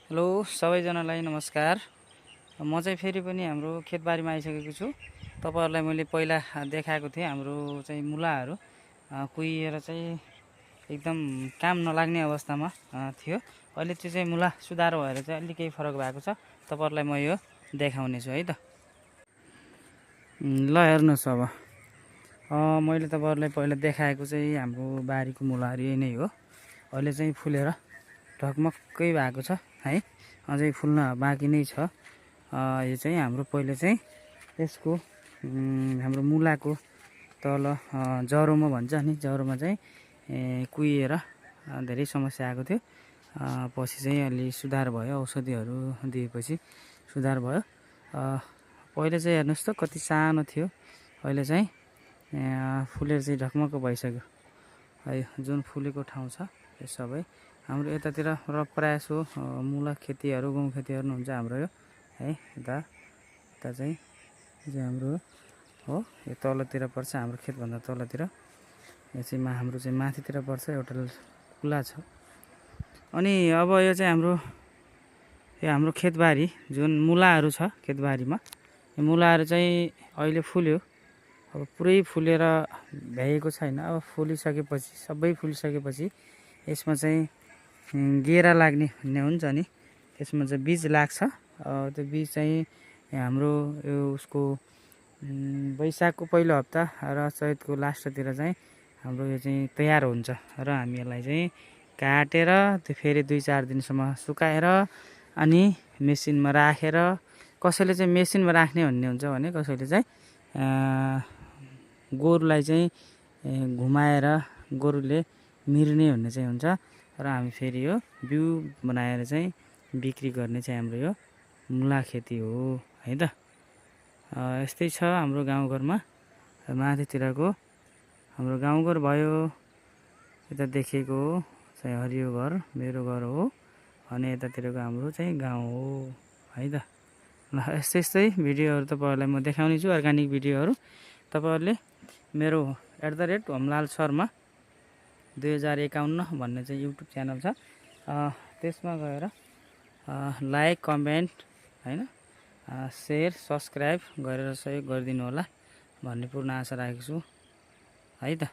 Hello सबैजनालाई नमस्कार। म चाहिँ फेरि पनि हाम्रो खेतबारीमा आइसकेको छु। तपाईहरुलाई मैले पहिला देखाएको थिएँ हाम्रो चाहिँ मुलाहरू कुहिएर चाहिँ एकदम काम नलाग्ने अवस्थामा थियो। अहिले त्यो चाहिँ मुला सुधार भएर चाहिँ अलि केही फरक भएको छ। तपाईहरुलाई म यो देखाउने छु है त। ल हेर्नुहोस् अब मैले तपाईहरुलाई पहिला देखाएको चाहिँ हाम्रो बारीको मुलाहरू यही नै हो। अहिले चाहिँ फुलेर ढकमक्कै भएको छ है, अझै फुल्न बाँकी नै छ। यो चाहिँ हाम्रो पहिले चाहिँ यसको हाम्रो मुलाको तल जरोमा भन्छ नि, जरोमा चाहिँ कुहिएर धेरै समस्या आएको थियो। पछि चाहिँ अलि सुधार भयो, औषधिहरू दिएपछि सुधार भयो। पहिले चाहिँ हेर्नुहोस् त कति सानो थियो, अहिले चाहिँ फुलेर चाहिँ ढकमक्क भइसक्यो है। जुन फुलेको ठाउँ छ यो सबै हाम्रो यतातिर र प्रायः सो मुला खेतीहरू गहुँ खेतीहरू हुन्छ हाम्रो यो है। यता चाहिँ हाम्रो हो, यो तलतिर पर्छ, हाम्रो खेतभन्दा तलतिर। यो चाहिँ हाम्रो चाहिँ माथितिर पर्छ, एउटा खुला छ। अनि अब यो चाहिँ हाम्रो खेतबारी जुन मुलाहरू छ खेतबारीमा, यो मुलाहरू चाहिँ अहिले फुल्यो। अब पुरै फुलेर भ्याएको छैन। अब फुलिसकेपछि सबै फुलिसकेपछि यसमा चाहिँ गेरा लाग्ने भन्ने हुन्छ नि, त्यसमा चाहिँ बीज लाग्छ। त्यो बीज चाहिँ हाम्रो यो उसको वैशाखको पहिलो हप्ता र चैतको लास्टतिर चाहिँ हाम्रो यो चाहिँ तयार हुन्छ र हामी यसलाई चाहिँ काटेर त्यो फेरि 2-4 दिनसम्म सुकाएर अनि मेसिनमा राखेर, कसैले चाहिँ मेसिनमा राख्ने भन्ने हुन्छ भने कसैले चाहिँ गोरुलाई चाहिँ घुमाएर गोरुले मिर्ने भन्ने चाहिँ हुन्छ। र हामी फेरि यो बिउ बनाएर चाहिँ बिक्री गर्ने चाहिँ हाम्रो यो मुला खेती हो है त। यस्तै छ हाम्रो गाउँघरमा। माथितिरको हाम्रो गाउँघर भयो, यता देखेको चाहिँ हरियो घर मेरो घर हो, अनि यतातिरको हाम्रो चाहिँ गाउँ हो है त। ल यस्तै भिडियोहरू तपाईहरुलाई म देखाउने छु, अर्गानिक भिडियोहरू। तपाईहरुले मेरो @होमलाल शर्मा 2051 भन्ने चाहिँ युट्युब च्यानल छ, त्यसमा गएर लाइक कमेन्ट हैन, शेयर सब्सक्राइब गरेर सहयोग गरिदिनु होला भन्ने पूर्ण आशा राखेको छु है त।